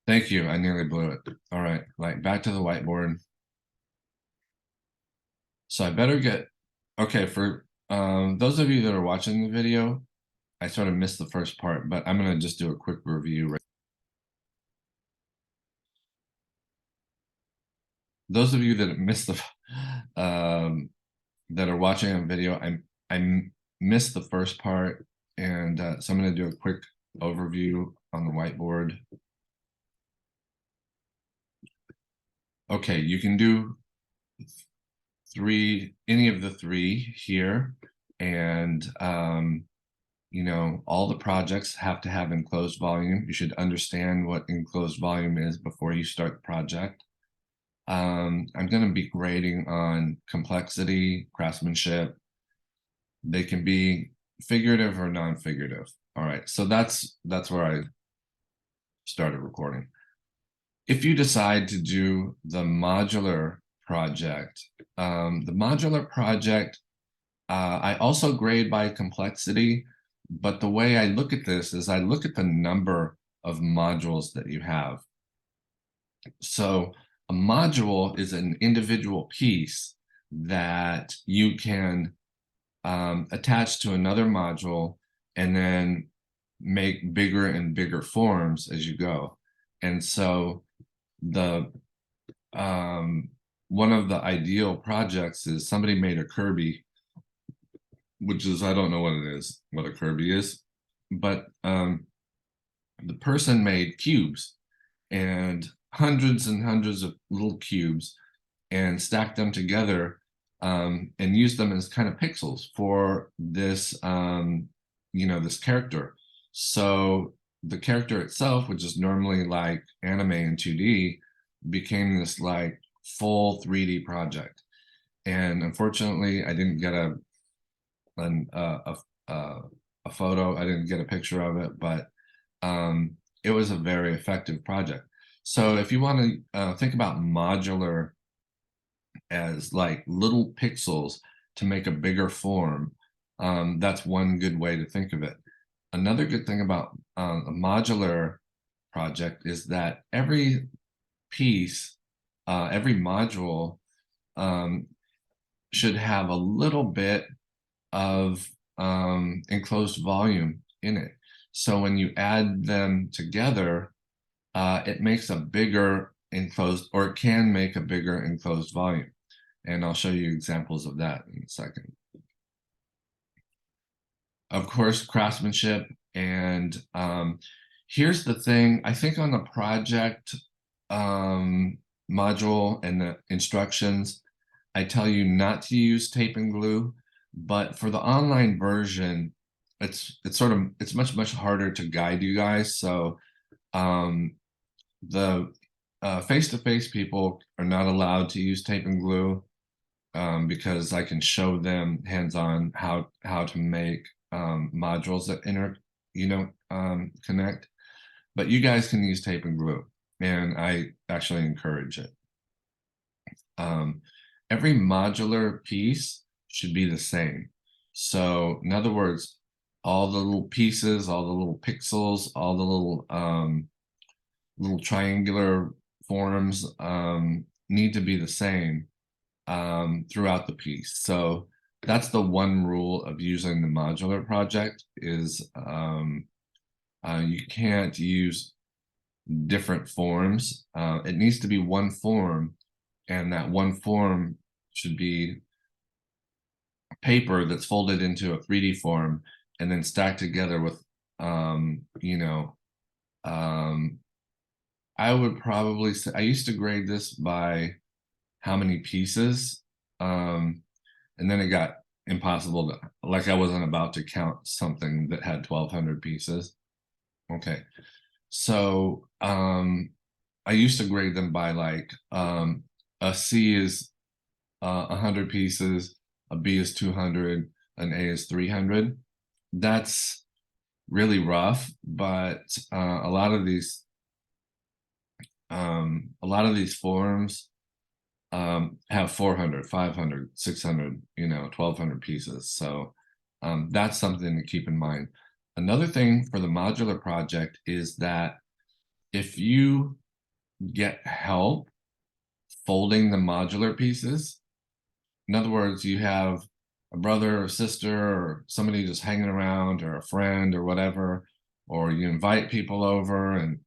Thank you. I nearly blew it. All right, like back to the whiteboard. So I better get, okay, for those of you that are watching the video, I sort of missed the first part, but I'm gonna just do a quick review. Those of you that missed the, that are watching on video, I missed the first part, and so I'm gonna do a quick overview on the whiteboard. Okay, you can do any of the three here, and you know, all the projects have to have enclosed volume. You should understand what enclosed volume is before you start the project. I'm going to be grading on complexity, craftsmanship. They can be figurative or non-figurative. All right, so that's where I started recording. If you decide to do the modular project, I also grade by complexity, but the way I look at this is I look at the number of modules that you have. So a module is an individual piece that you can attach to another module and then make bigger and bigger forms as you go. And so the one of the ideal projects is somebody made a Kirby, which is, I don't know what a Kirby is, but the person made cubes and hundreds of little cubes and stacked them together and used them as kind of pixels for this, you know, this character. So the character itself, which is normally like anime in 2D, became this like full 3D project. And unfortunately, I didn't get an, a photo. I didn't get a picture of it, but it was a very effective project. So if you want to think about modular as like little pixels to make a bigger form, that's one good way to think of it. Another good thing about a modular project is that every piece, every module should have a little bit of enclosed volume in it. So when you add them together, it makes a bigger enclosed, or it can make a bigger enclosed volume. And I'll show you examples of that in a second. Of course, craftsmanship. And here's the thing, I think on the project module and the instructions, I tell you not to use tape and glue, but for the online version, it's much harder to guide you guys. So the face-to-face people are not allowed to use tape and glue because I can show them hands-on how to make modules that connect. But you guys can use tape and glue, and I actually encourage it. Every modular piece should be the same. So in other words, all the little pieces, all the little pixels, all the little triangular forms need to be the same throughout the piece. So that's the one rule of using the modular project is you can't use different forms. It needs to be one form, and that one form should be paper that's folded into a 3D form and then stacked together with, you know, I would probably say, I used to grade this by how many pieces, and then it got impossible to, like I wasn't about to count something that had 1,200 pieces. Okay, so I used to grade them by like a C is 100 pieces, a B is 200, an A is 300. That's really rough, but a lot of these forms have 400, 500, 600, you know, 1,200 pieces. So that's something to keep in mind. Another thing for the modular project is that if you get help folding the modular pieces, in other words, you have a brother or sister or somebody just hanging around, or a friend or whatever, or you invite people over and,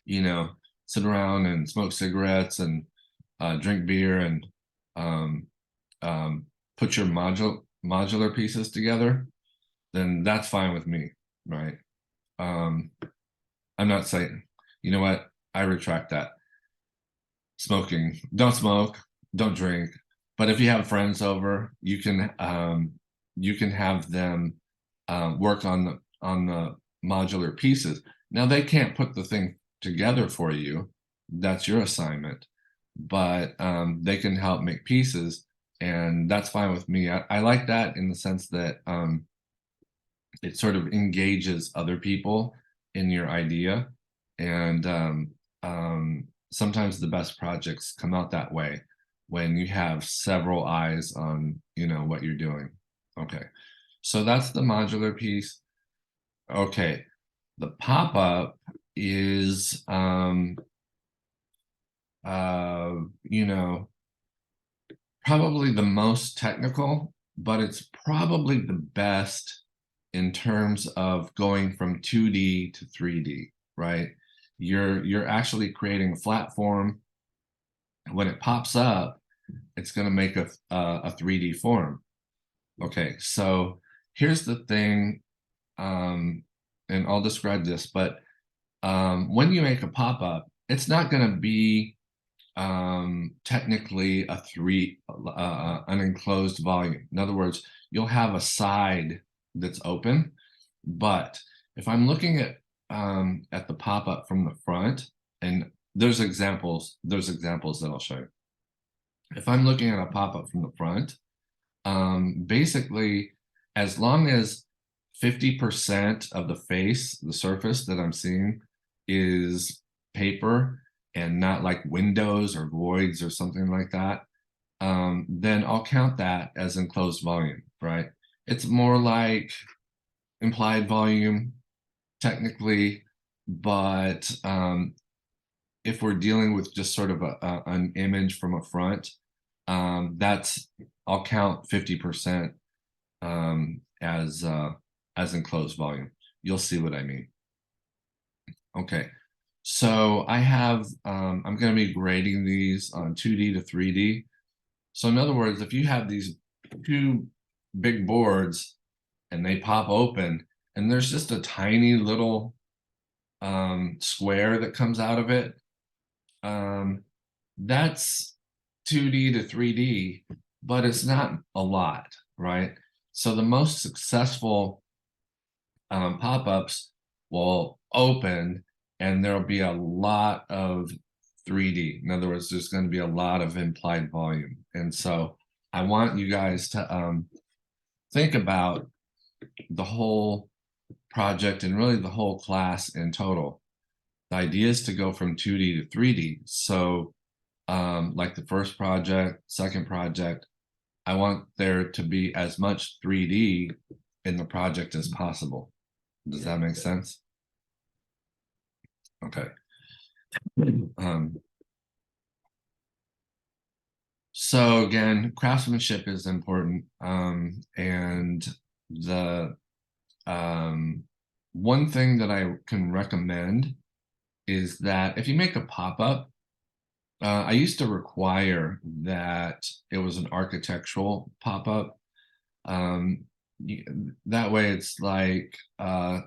you know, sit around and smoke cigarettes and drink beer and um, put your modular pieces together, then that's fine with me, right? I'm not saying, you know what, I retract that. Smoking, don't smoke, don't drink. But if you have friends over, you can have them work on the modular pieces. Now they can't put the thing together for you. That's your assignment, but they can help make pieces, and that's fine with me. I like that in the sense that it sort of engages other people in your idea, and sometimes the best projects come out that way when you have several eyes on, you know, what you're doing. Okay, so that's the modular piece. Okay, the pop-up is you know, probably the most technical, but it's probably the best in terms of going from 2D to 3D, right? You're actually creating a flat form. When it pops up, it's going to make a 3D form. Okay, so here's the thing, and I'll describe this, but when you make a pop-up, it's not going to be technically an enclosed volume. In other words, you'll have a side that's open, but if I'm looking at the pop-up from the front, and there's examples that I'll show you. If I'm looking at a pop-up from the front, basically, as long as 50% of the face, the surface that I'm seeing, is paper and not like windows or voids or something like that, then I'll count that as enclosed volume, right? It's more like implied volume technically, but if we're dealing with just sort of an image from a front, I'll count 50% as enclosed volume. You'll see what I mean. Okay, so I have I'm going to be grading these on 2D to 3D. So in other words, if you have these two big boards and they pop open and there's just a tiny little square that comes out of it, that's 2D to 3D, but it's not a lot, right? So the most successful pop-ups will open and there'll be a lot of 3D. In other words, there's going to be a lot of implied volume. And so I want you guys to think about the whole project and really the whole class in total. The idea is to go from 2D to 3D. So like the first project, second project, I want there to be as much 3D in the project as possible. Does that make sense? Okay. So again, craftsmanship is important. And the one thing that I can recommend is that if you make a pop-up, I used to require that it was an architectural pop-up. That way it's like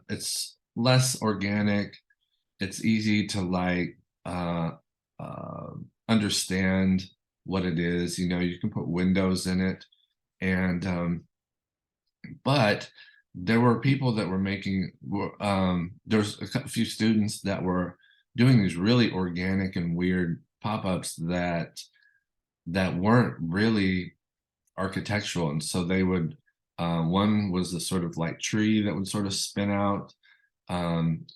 it's less organic. It's easy to like understand what it is. You know, you can put windows in it, and but there were people that were making there's a few students that were doing these really organic and weird pop-ups that weren't really architectural, and so they would one was a sort of like tree that would sort of spin out.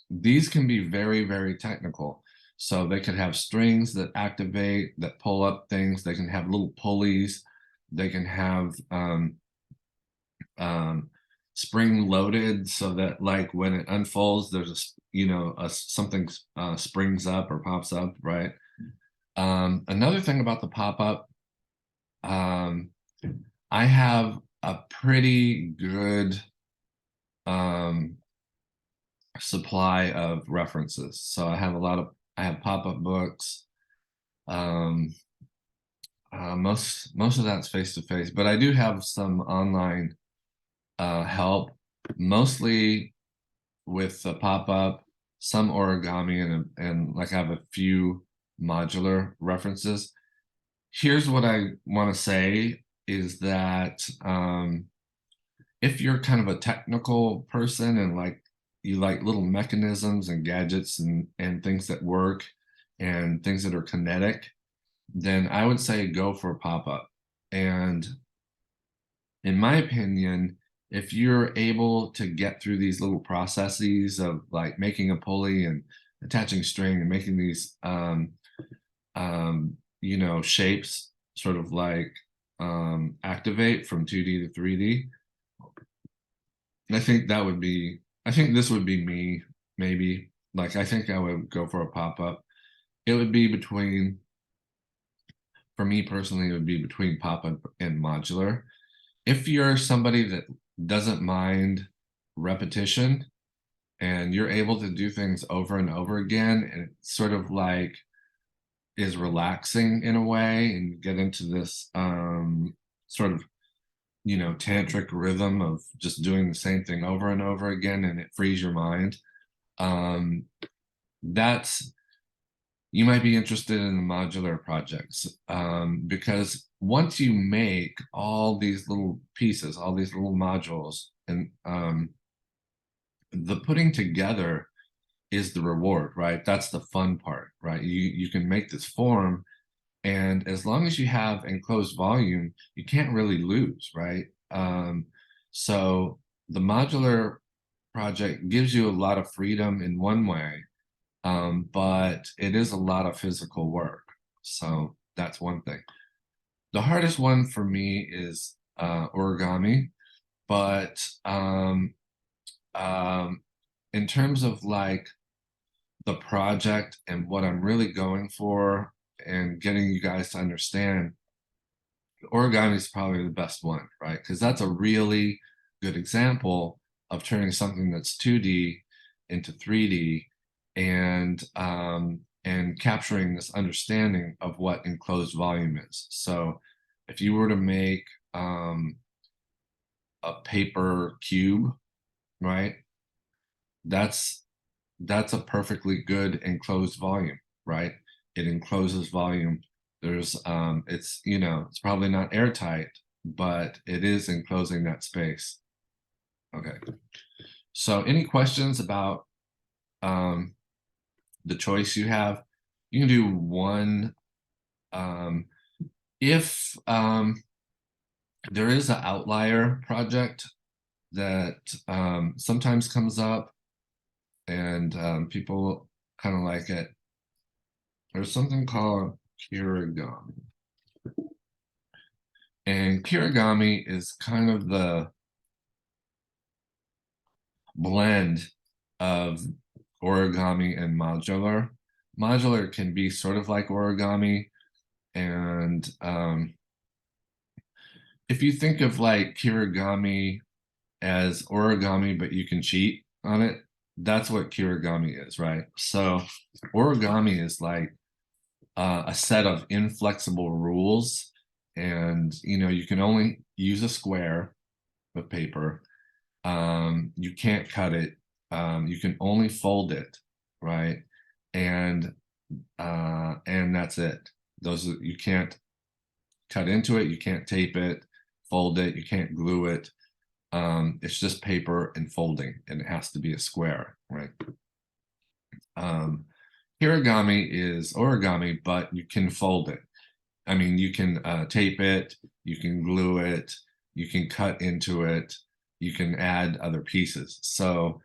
These can be very, very technical. So they could have strings that activate, that pull up things. They can have little pulleys. They can have spring loaded so that like when it unfolds, there's something springs up or pops up, right? Another thing about the pop-up, um, I have a pretty good supply of references. So I have pop-up books. Most of that's face-to-face, but I do have some online help, mostly with the pop-up, some origami, and like I have a few modular references. Here's what I want to say is that if you're kind of a technical person and like you like little mechanisms and gadgets and things that work and things that are kinetic, then I would say go for a pop-up. And in my opinion, if you're able to get through these little processes of like making a pulley and attaching string and making these shapes sort of like activate from 2D to 3D, I think this would be me, maybe. Like, I think I would go for a pop-up. It would be between, for me personally, it would be between pop-up and modular. If you're somebody that doesn't mind repetition and you're able to do things over and over again, and it sort of like is relaxing in a way, and you get into this sort of tantric rhythm of just doing the same thing over and over again, and it frees your mind. That's You might be interested in the modular projects, because once you make all these little pieces, all these little modules, and the putting together is the reward, right? That's the fun part, right? You can make this form, and as long as you have enclosed volume, you can't really lose, right? So the modular project gives you a lot of freedom in one way, but it is a lot of physical work. So that's one thing. The hardest one for me is origami, but in terms of like the project and what I'm really going for and getting you guys to understand, origami is probably the best one, right? Because that's a really good example of turning something that's 2D into 3D, and capturing this understanding of what enclosed volume is. So if you were to make a paper cube, right? That's a perfectly good enclosed volume, right? It encloses volume. There's it's probably not airtight, but it is enclosing that space. Okay. So any questions about the choice you have? You can do one. If there is an outlier project that sometimes comes up, and people kind of like it, there's something called kirigami. And kirigami is kind of the blend of origami and modular. Modular can be sort of like origami, and if you think of like kirigami as origami, but you can cheat on it, that's what kirigami is, right? So origami is like a set of inflexible rules, and you can only use a square of paper. You can't cut it. You can only fold it, right? And that's it. You can't cut into it. You can't tape it, fold it. You can't glue it. It's just paper and folding, and it has to be a square, right? Kirigami is origami, but you can fold it. I mean, you can tape it, you can glue it, you can cut into it, you can add other pieces. So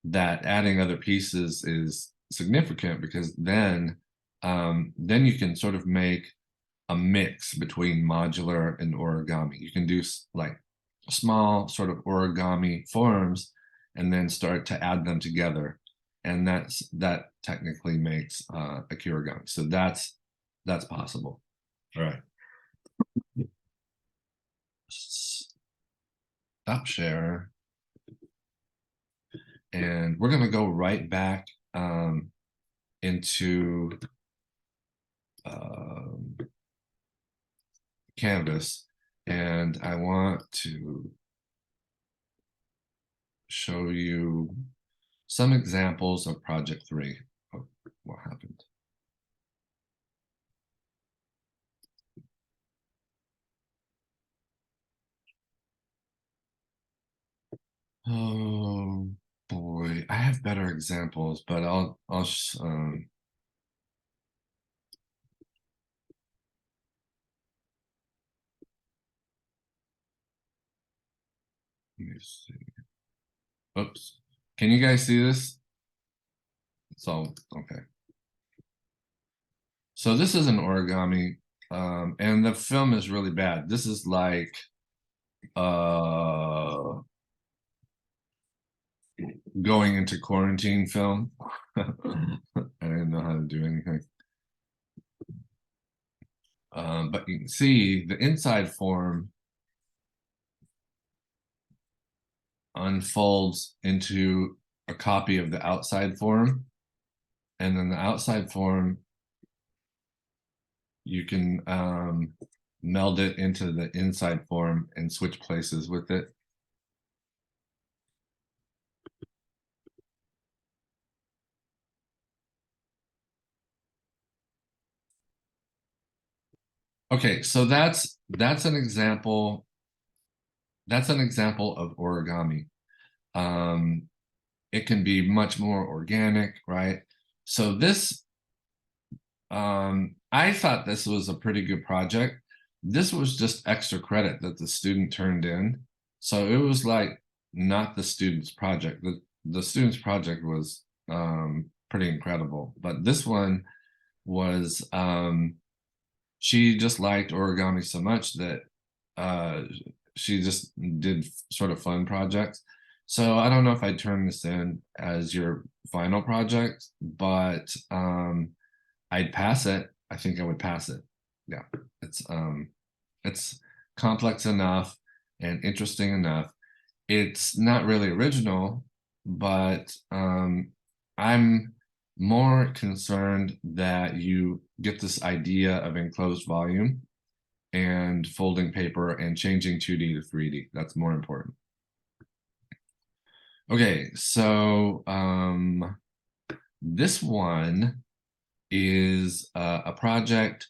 that adding other pieces is significant, because then you can sort of make a mix between modular and origami. You can do like small sort of origami forms and then start to add them together. And that technically makes a kirigami. So that's possible. All right. Stop share. And we're going to go right back into Canvas. And I want to show you some examples of project 3 of what happened. Oh boy, I have better examples, but I'll let me see. Oops. Can you guys see this? It's all okay. So this is an origami, and the film is really bad. This is like going into quarantine film. I didn't know how to do anything. But you can see the inside form unfolds into a copy of the outside form. And then the outside form, you can meld it into the inside form and switch places with it. Okay, so that's an example. That's an example of origami. It can be much more organic, right? So this, I thought this was a pretty good project. This was just extra credit that the student turned in. So it was like not the student's project. The student's project was pretty incredible. But this one was, she just liked origami so much that she just did sort of fun projects. So I don't know if I'd turn this in as your final project, but I'd pass it. I think I would pass it. Yeah, it's complex enough and interesting enough. It's not really original, but I'm more concerned that you get this idea of enclosed volume and folding paper and changing 2D to 3D. That's more important. Okay, so this one is a project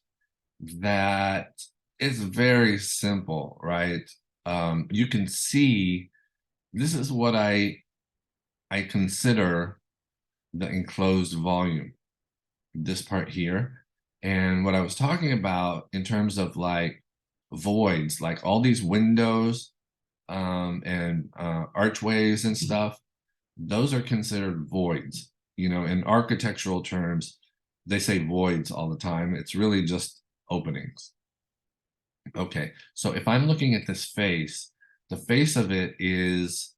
that is very simple, right? You can see this is what I consider the enclosed volume, this part here. And what I was talking about in terms of like voids, like all these windows and archways and stuff, those are considered voids. You know, in architectural terms, they say voids all the time. It's really just openings. Okay, so if I'm looking at this face, the face of it is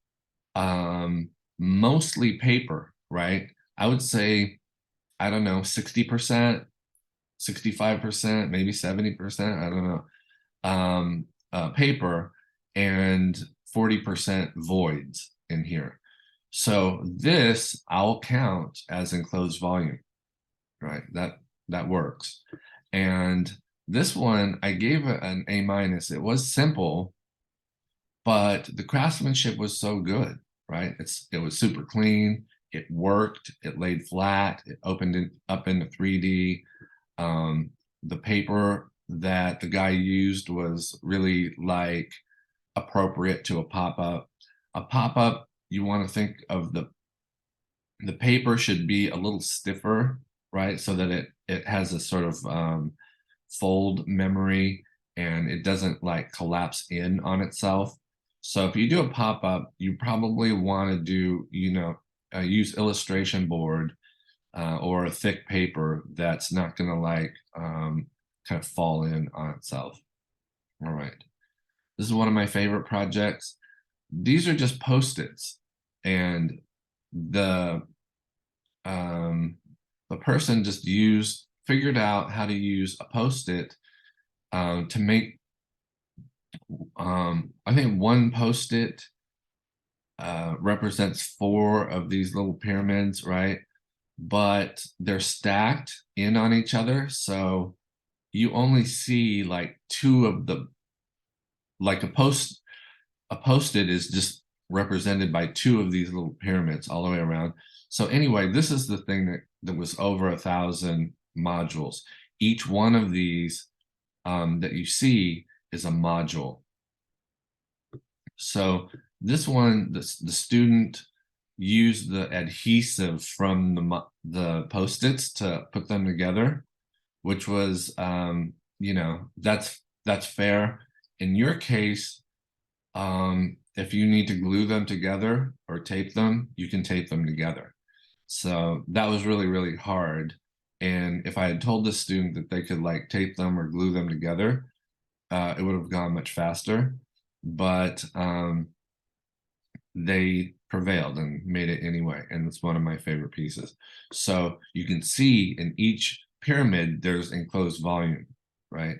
mostly paper, right? I would say, I don't know, 60%, 65%, maybe 70%, I don't know, paper, and 40% voids in here. So this I'll count as enclosed volume, right? That works. And this one I gave it an A minus. It was simple, but the craftsmanship was so good, right? It was super clean. It worked. It laid flat. It opened it up into 3D. The paper that the guy used was really like appropriate to a pop-up. A pop-up, you want to think of the paper should be a little stiffer, right? So that it has a sort of fold memory and it doesn't like collapse in on itself. So if you do a pop-up, you probably want to do, you know, use illustration board or a thick paper that's not going to like kind of fall in on itself. All right. This is one of my favorite projects. These are just Post-its, and the um, the person just figured out how to use a Post-it to make I think one Post-it represents 4 of these little pyramids, right? But they're stacked in on each other, so you only see like 2 of the, like a Post-it is just represented by 2 of these little pyramids all the way around. So anyway, this is the thing that was over 1,000 modules. Each one of these that you see is a module. So this one, the student used the adhesive from the Post-its to put them together, which was, you know, that's fair. In your case, if you need to glue them together or tape them, you can tape them together. So that was really, really hard. And if I had told the student that they could like tape them or glue them together, it would have gone much faster. But they prevailed and made it anyway. And it's one of my favorite pieces. So you can see in each pyramid, there's enclosed volume, right?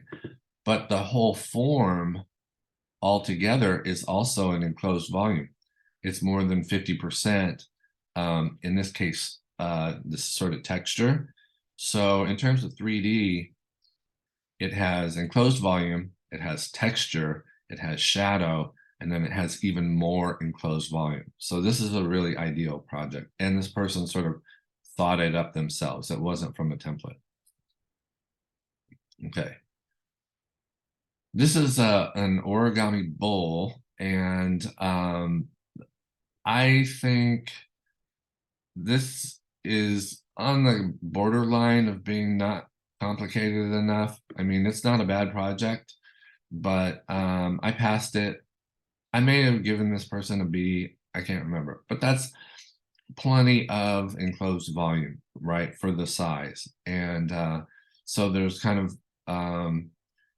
But the whole form altogether is also an enclosed volume. It's more than 50%, in this case, this sort of texture. So in terms of 3D, it has enclosed volume, it has texture, it has shadow, and then it has even more enclosed volume. So this is a really ideal project. And this person sort of thought it up themselves. It wasn't from a template. Okay. This is an origami bowl, and I think this is on the borderline of being not complicated enough. I mean, it's not a bad project, but I passed it. I may have given this person a B. I can't remember, but that's plenty of enclosed volume, right, for the size. And so there's kind of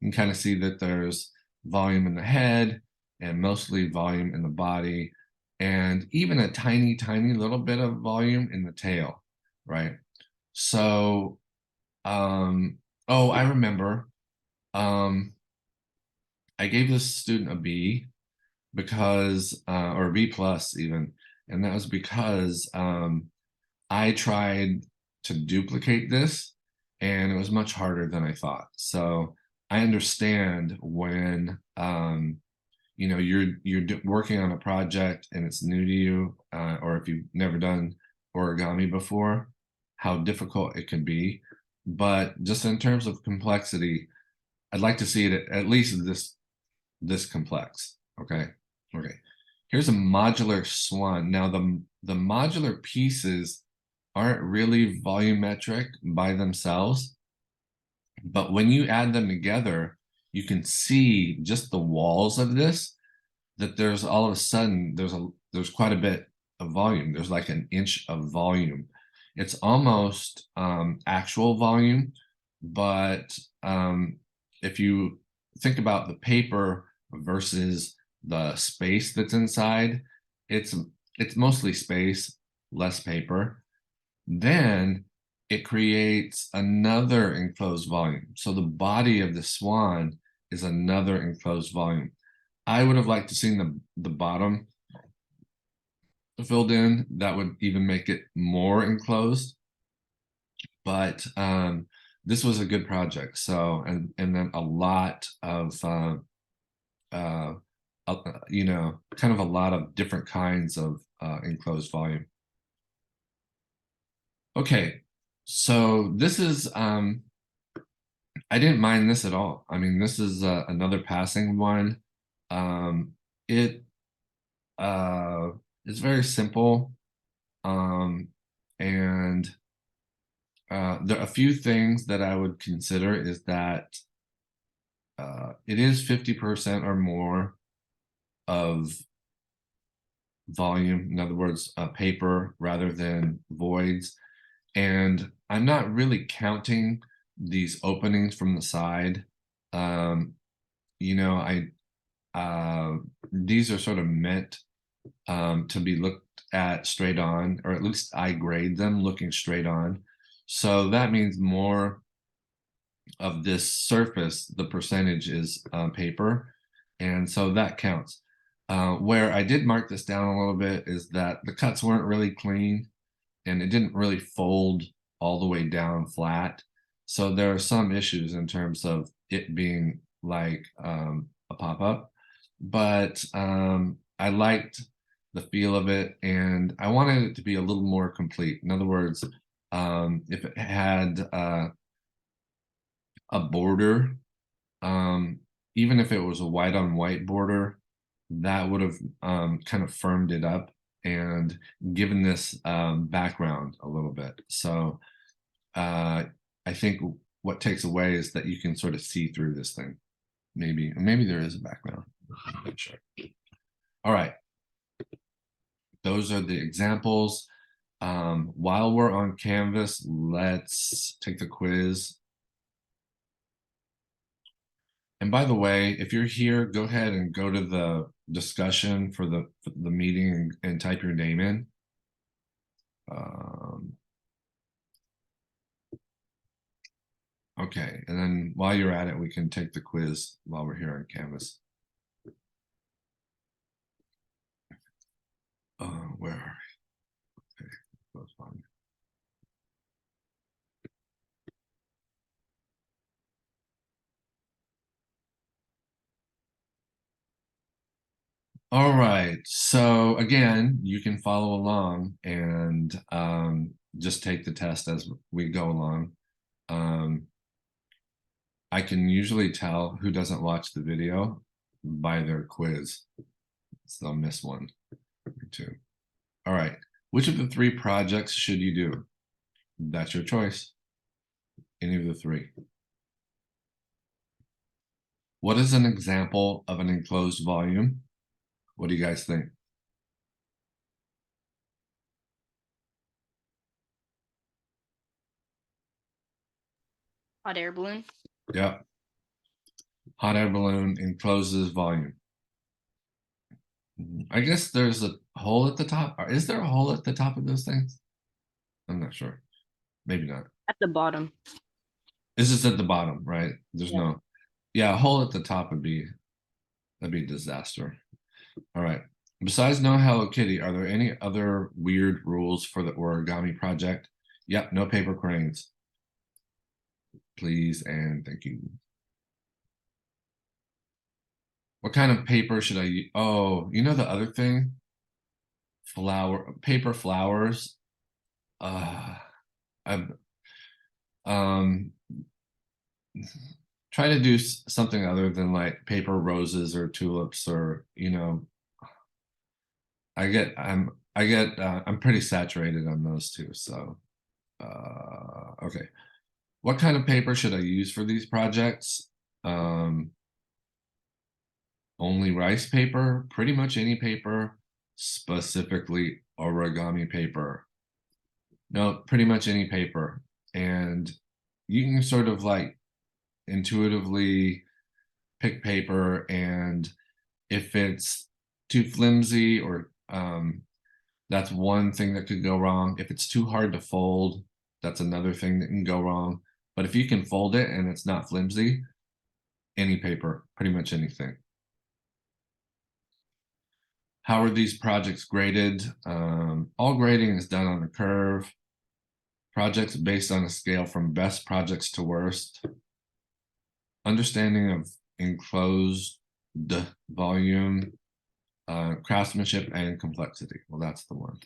you can kind of see that there's volume in the head and mostly volume in the body, and even a tiny, tiny little bit of volume in the tail, right? So, oh, I remember, I gave this student a B because, or a B plus even, and that was because I tried to duplicate this and it was much harder than I thought. So I understand when you know you're working on a project and it's new to you, or if you've never done origami before, how difficult it can be. But just in terms of complexity, I'd like to see it at least this complex. Okay. Okay. Here's a modular swan. Now the modular pieces aren't really volumetric by themselves, but when you add them together, you can see just the walls of this, that there's all of a sudden there's quite a bit of volume. There's like an inch of volume. It's almost actual volume, but if you think about the paper versus the space that's inside, it's mostly space, less paper. Then it creates another enclosed volume. So the body of the swan is another enclosed volume. I would have liked to seen the bottom filled in. That would even make it more enclosed. But this was a good project. So and then a lot of you know, kind of a lot of different kinds of enclosed volume. Okay, so this is I didn't mind this at all. I mean, this is another passing one. It it's very simple, and there are a few things that I would consider is that it is 50% or more of volume, in other words, paper rather than voids. And I'm not really counting these openings from the side. You know, these are sort of meant to be looked at straight on, or at least I grade them looking straight on. So that means more of this surface, the percentage is paper, and so that counts. Where I did mark this down a little bit is that the cuts weren't really clean, and it didn't really fold all the way down flat. So there are some issues in terms of it being like a pop-up, but I liked the feel of it, and I wanted it to be a little more complete. In other words, if it had a border, even if it was a white on white border, that would have kind of firmed it up and given this background a little bit. So I think what takes away is that you can sort of see through this thing. Maybe there is a background. I'm not sure. All right. Those are the examples. While we're on Canvas, let's take the quiz. And by the way, if you're here, go ahead and go to the discussion for the meeting and type your name in. Okay, and then while you're at it, we can take the quiz while we're here on Canvas. Where are we? Okay, that's fine. All right, so again, you can follow along and just take the test as we go along. I can usually tell who doesn't watch the video by their quiz, so they'll miss one or two. All right, which of the three projects should you do? That's your choice. Any of the three. What is an example of an enclosed volume? What do you guys think? Hot air balloon. Yeah. Hot air balloon encloses volume. I guess there's a hole at the top. Is there a hole at the top of those things? I'm not sure. Maybe not. At the bottom. This is at the bottom, right? There's no. Yeah, a hole at the top would be a disaster. All right. Besides no Hello Kitty, are there any other weird rules for the origami project? Yep, no paper cranes. Please and thank you. What kind of paper should I use? Oh, you know the other thing? Paper flowers. I've try to do something other than like paper roses or tulips, or I'm pretty saturated on those two. So okay, what kind of paper should I use for these projects? Only rice paper, pretty much any paper, specifically origami paper. No, pretty much any paper. And you can sort of like intuitively pick paper, and if it's too flimsy or that's one thing that could go wrong. If it's too hard to fold, that's another thing that can go wrong. But if you can fold it and it's not flimsy, any paper, pretty much anything. How are these projects graded? All grading is done on a curve. Projects based on a scale from best projects to worst. Understanding of enclosed volume, craftsmanship, and complexity. Well, that's the one.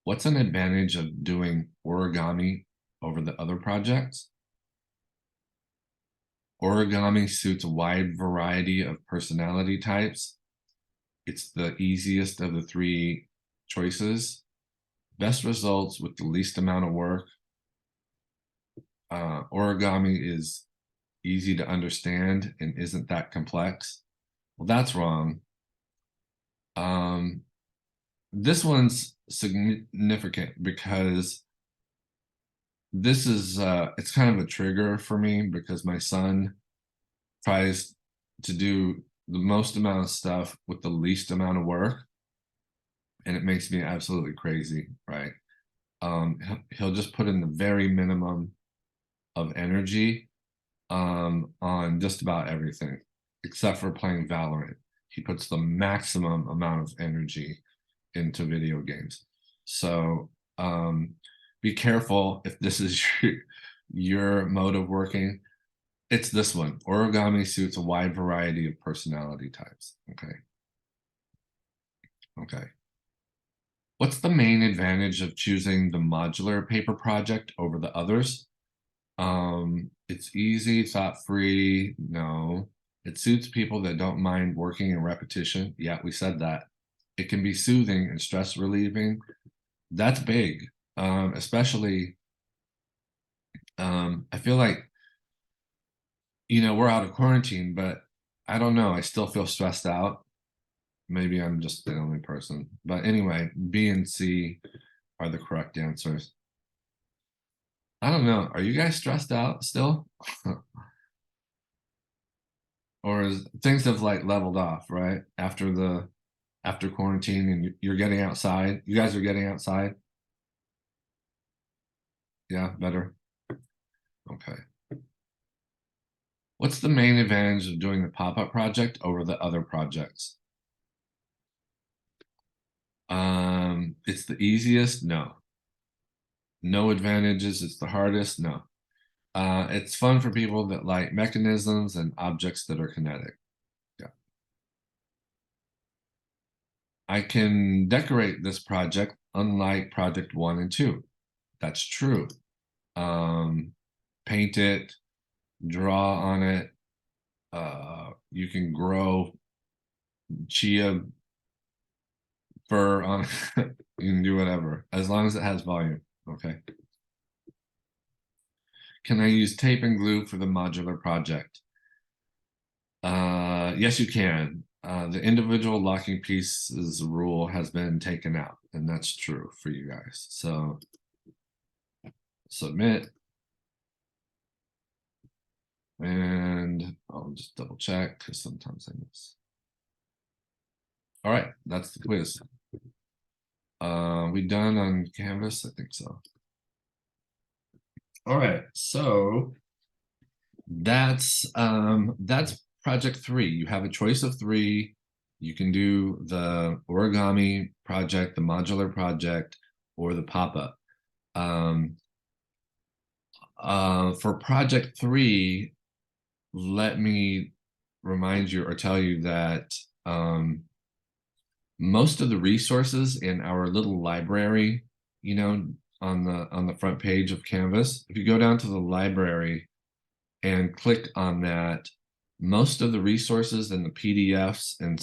What's an advantage of doing origami over the other projects? Origami suits a wide variety of personality types. It's the easiest of the three choices. Best results with the least amount of work. Origami is easy to understand and isn't that complex. Well, that's wrong. This one's significant because this is it's kind of a trigger for me, because my son tries to do the most amount of stuff with the least amount of work, and it makes me absolutely crazy, right? He'll just put in the very minimum of energy on just about everything, except for playing Valorant. He puts the maximum amount of energy into video games. So be careful if this is your mode of working. It's this one. Origami suits a wide variety of personality types. Okay. Okay. What's the main advantage of choosing the modular paper project over the others? It's easy, thought-free. No. It suits people that don't mind working in repetition. Yeah, we said that. It can be soothing and stress relieving. That's big. Especially I feel like, we're out of quarantine, but I don't know. I still feel stressed out. Maybe I'm just the only person. But anyway, B and C are the correct answers. I don't know. Are you guys stressed out still? Or is things have like leveled off, right? After quarantine and you're getting outside. You guys are getting outside? Yeah, better. Okay. What's the main advantage of doing the pop-up project over the other projects? It's the easiest? No. No advantages, it's the hardest? No. It's fun for people that like mechanisms and objects that are kinetic. Yeah. I can decorate this project unlike project 1 and 2. That's true. Paint it, draw on it. You can grow chia fur on it. You can do whatever as long as it has volume. Okay. Can I use tape and glue for the modular project? Yes, you can. The individual locking pieces rule has been taken out, and that's true for you guys. So submit. And I'll just double check because sometimes I miss. All right, that's the quiz. We done on Canvas? I think so. All right, so that's project 3. You have a choice of 3. You can do the origami project, the modular project, or the pop-up. For project 3, let me remind you or tell you that most of the resources in our little library, on the front page of Canvas, if you go down to the library and click on that, most of the resources and the PDFs and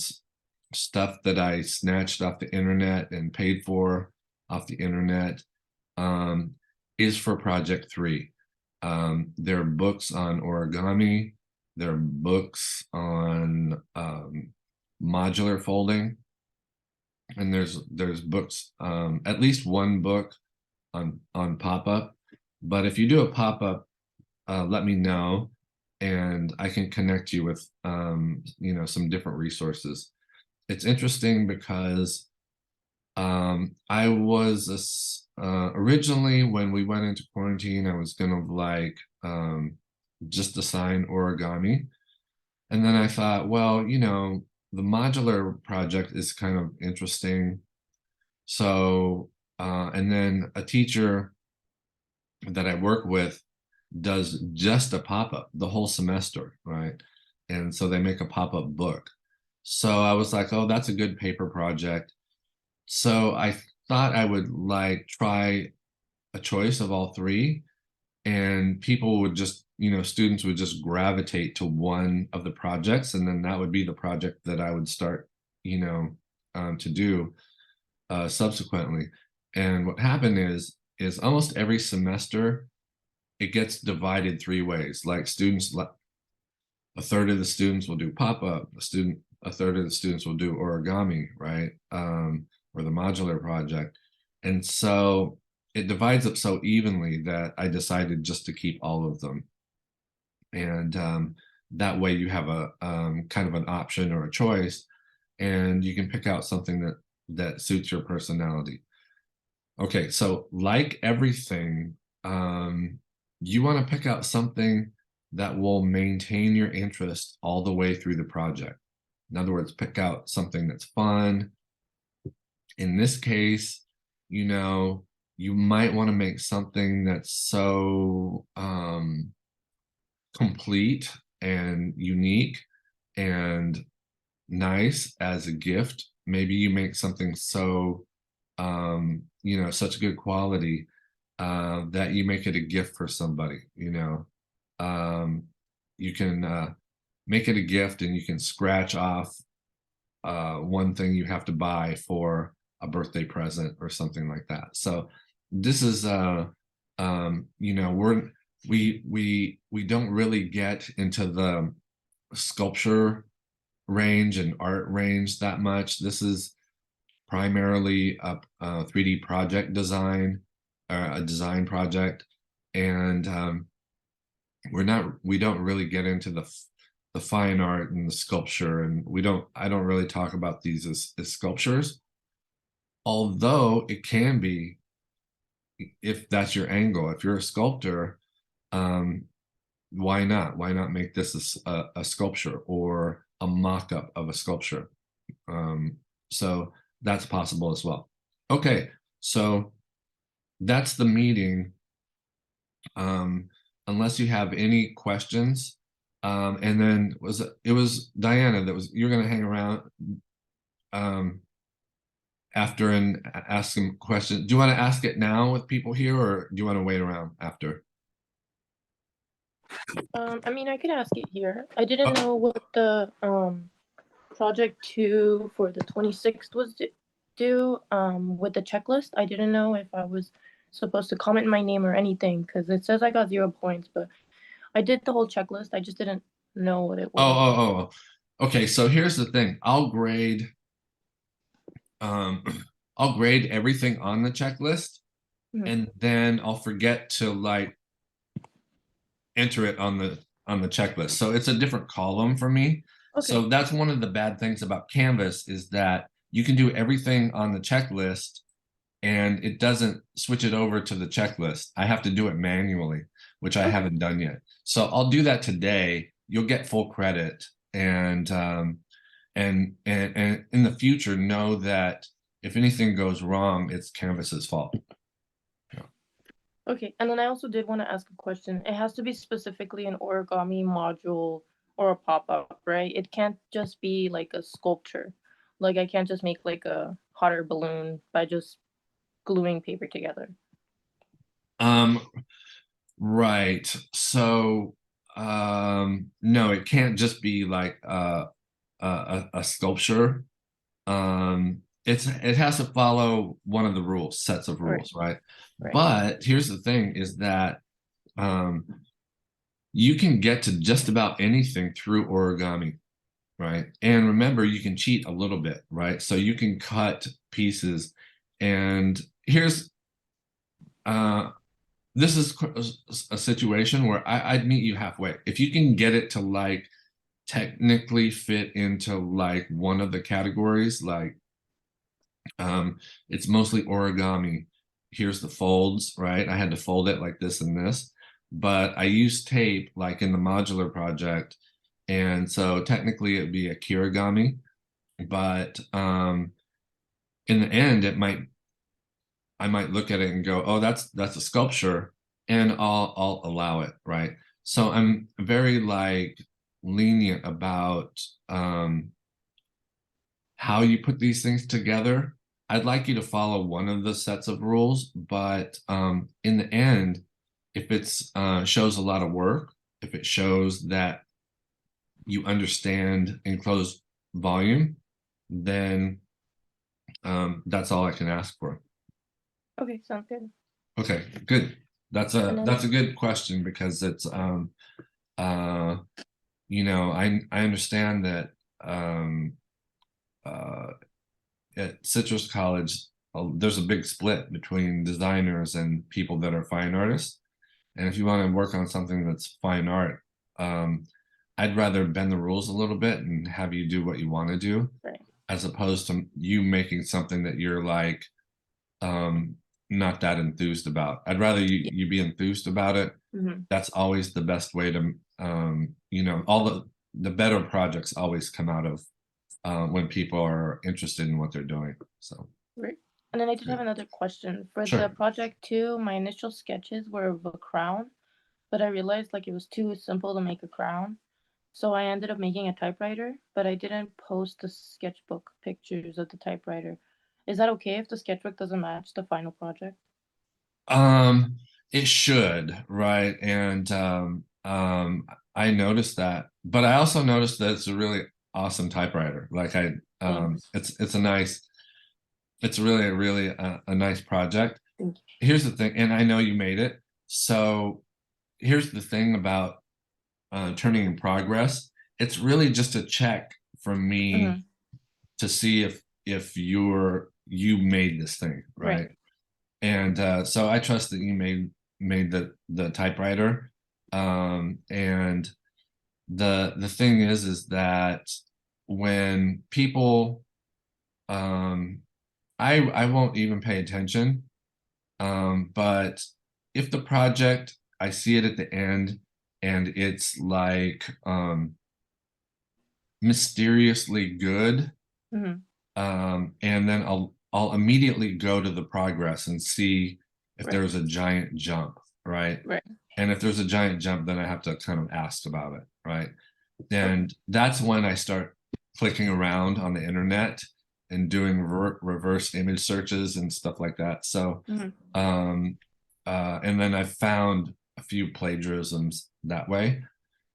stuff that I snatched off the internet and paid for off the internet is for project 3. There are books on origami. There are books on modular folding, and there's books, at least one book on pop-up. But if you do a pop-up, let me know, and I can connect you with some different resources. It's interesting because I was originally, when we went into quarantine, I was gonna like just assign origami, and then I thought, well, the modular project is kind of interesting. So and then a teacher that I work with does just a pop-up the whole semester, right? And so they make a pop-up book. So I was like, oh, that's a good paper project. So I thought I would like try a choice of all 3, and people would just, students would just gravitate to one of the projects, and then that would be the project that I would start, to do subsequently. And what happened is almost every semester it gets divided 3 ways. Like students, a third of the students will do pop-up, a third of the students will do origami, right? Or the modular project. And so it divides up so evenly that I decided just to keep all of them. And that way you have a kind of an option or a choice, and you can pick out something that suits your personality. Okay, so like everything, you want to pick out something that will maintain your interest all the way through the project. In other words, pick out something that's fun. In this case, you know, you might want to make something that's so complete and unique and nice as a gift. Maybe you make something so you know, such good quality that you make it a gift for somebody, you know. You can make it a gift, and you can scratch off one thing you have to buy for a birthday present or something like that. So this is you know, we don't really get into the sculpture range and art range that much. This is primarily a 3D project design, a design project, and we don't really get into the fine art and the sculpture, and I don't really talk about these as sculptures, although it can be if that's your angle. If you're a sculptor, um, why not? Why not make this a sculpture or a mock-up of a sculpture? So that's possible as well. Okay, so that's the meeting. Unless you have any questions, and then it was Diana that was you're going to hang around after and ask some questions. Do you want to ask it now with people here, or do you want to wait around after? I mean, I could ask it here. I didn't Oh, know what the project 2 for the 26th was due with the checklist. I didn't know if I was supposed to comment my name or anything because it says I got 0 points, but I did the whole checklist. I just didn't know what it oh, was. okay, so here's the thing. I'll grade everything on the checklist, Mhm. and then I'll forget to like enter it on the checklist. So it's a different column for me. Okay. So that's one of the bad things about Canvas, is that you can do everything on the checklist and it doesn't switch it over to the checklist. I have to do it manually, which I Okay. haven't done yet. So I'll do that today. You'll get full credit, and and in the future, know that if anything goes wrong, it's Canvas's fault. Okay. And then I also did want to ask a question. It has to be specifically an origami module or a pop-up, right? It can't just be like a sculpture. Like I can't just make like a hot air balloon by just gluing paper together. Um, right. So, no, it can't just be like a sculpture. It has to follow one of the rules, sets of Right. rules, right? Right. But here's the thing: is that um, you can get to just about anything through origami, right? And remember, you can cheat a little bit, right? So you can cut pieces, and here's uh this is a situation where I'd meet you halfway. If you can get it to like technically fit into like one of the categories, like it's mostly origami. Here's the folds, right? I had to fold it like this and this, but I used tape like in the modular project. And so technically it'd be a kirigami, but in the end I might look at it and go, oh, that's a sculpture, and I'll allow it, right? So I'm very like lenient about how you put these things together. I'd like you to follow one of the sets of rules, but in the end, if it's shows a lot of work, if it shows that you understand enclosed volume, then that's all I can ask for. Okay, sounds good. Okay, good. And then That's a good question, because it's uh you know, I understand that uh at Citrus College there's a big split between designers and people that are fine artists. And if you want to work on something that's fine art, um I'd rather bend the rules a little bit and have you do what you want to do, Right. as opposed to you making something that you're like not that enthused about. I'd rather Yeah. you be enthused about it. Hmm. That's always the best way to all the better projects always come out of when people are interested in what they're doing. So Right. And then I did yeah. have another question. For the Sure. project two, my initial sketches were of a crown, but I realized like it was too simple to make a crown. So I ended up making a typewriter, but I didn't post the sketchbook pictures of the typewriter. Is that okay if the sketchbook doesn't match the final project? Um, it should, right? And I noticed that, but I also noticed that it's a really awesome typewriter. Like Thanks. it's a nice, it's really a nice project. Thank Here's the thing, and I know you made it. So here's the thing about turning in progress. It's really just a check from you. me to see if you made this thing, right? Right. And so I trust that you made the typewriter. And the thing is that when people I won't even pay attention. But if the project I see it at the end and it's like mysteriously good, Hmm. and then I'll immediately go to the progress and see if Right. there's a giant jump, right? Right. And if there's a giant jump, then I have to kind of ask about it, right? Okay. And that's when I start clicking around on the internet and doing reverse image searches and stuff like that. So, Hmm. um, and then I've found a few plagiarisms that way.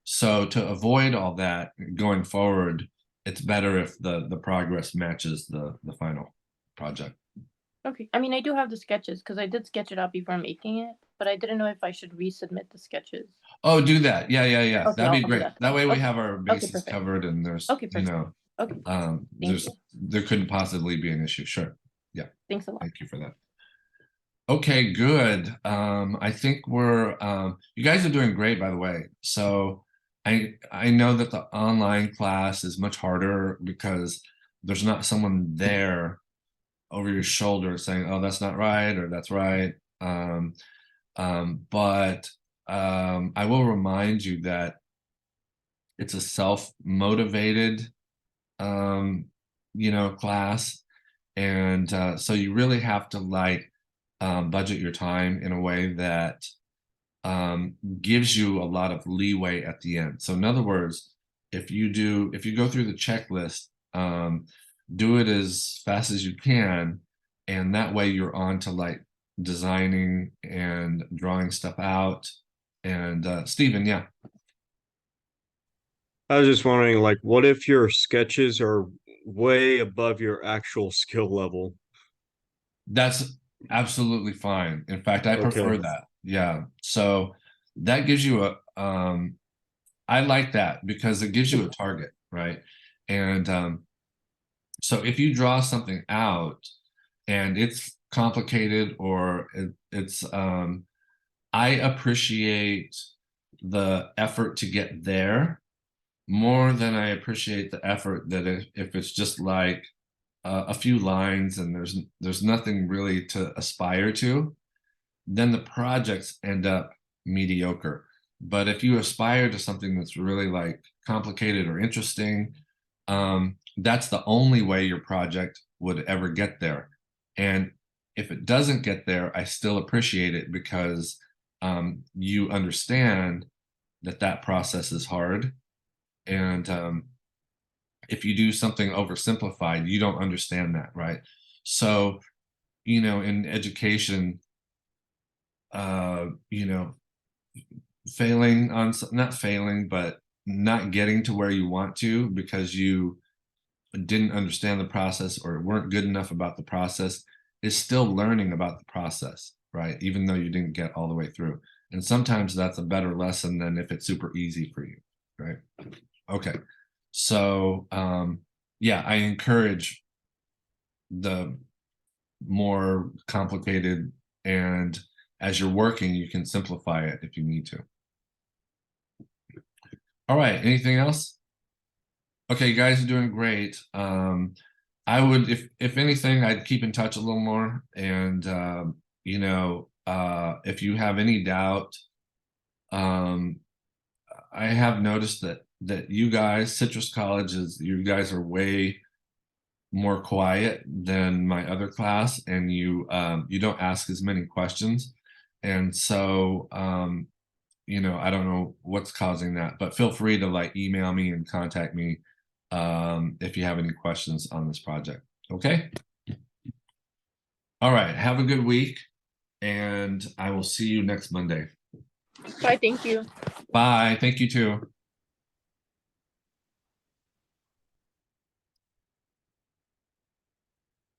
So to avoid all that going forward, it's better if the progress matches the final project. Okay. I mean, I do have the sketches because I did sketch it out before making it, but I didn't know if I should resubmit the sketches. Oh, do that. Yeah. Okay, That'd be I'll do great. that That then. way we Okay. have our Okay, bases perfect. covered and Okay, perfect. Okay. Thank you. there couldn't possibly be an issue. Sure. Yeah. Thanks a lot. Thank you for that. Okay, good. I think we're you guys are doing great, by the way. So I know that the online class is much harder because there's not someone there over your shoulder saying, "Oh, that's not right," or "That's right." But I will remind you that it's a self-motivated, um, class, and so you really have to like budget your time in a way that gives you a lot of leeway at the end. So in other words, if you go through the checklist, do it as fast as you can, and that way you're on to like designing and drawing stuff out. And Stephen, yeah, I was just wondering, like, what if your sketches are way above your actual skill level? that's absolutely fine. In fact, I prefer Okay. that. Yeah. So that gives you a I like that because it gives you a target, right? And so if you draw something out and it's complicated or it's I appreciate the effort to get there more than I appreciate the effort that if it's just like a few lines and there's nothing really to aspire to, then the projects end up mediocre. But if you aspire to something that's really like complicated or interesting, that's the only way your project would ever get there. And if it doesn't get there, I still appreciate it because you understand that that process is hard. And if you do something oversimplified, you don't understand that, right? So, in education, you know, failing on not failing, but not getting to where you want to because you didn't understand the process or weren't good enough about the process is still learning about the process, right? Even though you didn't get all the way through. And sometimes that's a better lesson than if it's super easy for you, right? Okay. So, yeah, I encourage the more complicated, and as you're working, you can simplify it if you need to. All right, anything else? Okay, you guys are doing great. I would, if anything, I'd keep in touch a little more. And if you have any doubt, I have noticed that you guys, Citrus College, you guys are way more quiet than my other class, and you don't ask as many questions. And so I don't know what's causing that, but feel free to like email me and contact me if you have any questions on this project. Okay. All right. Have a good week, and I will see you next Monday. Bye, thank you. Bye. Thank you too.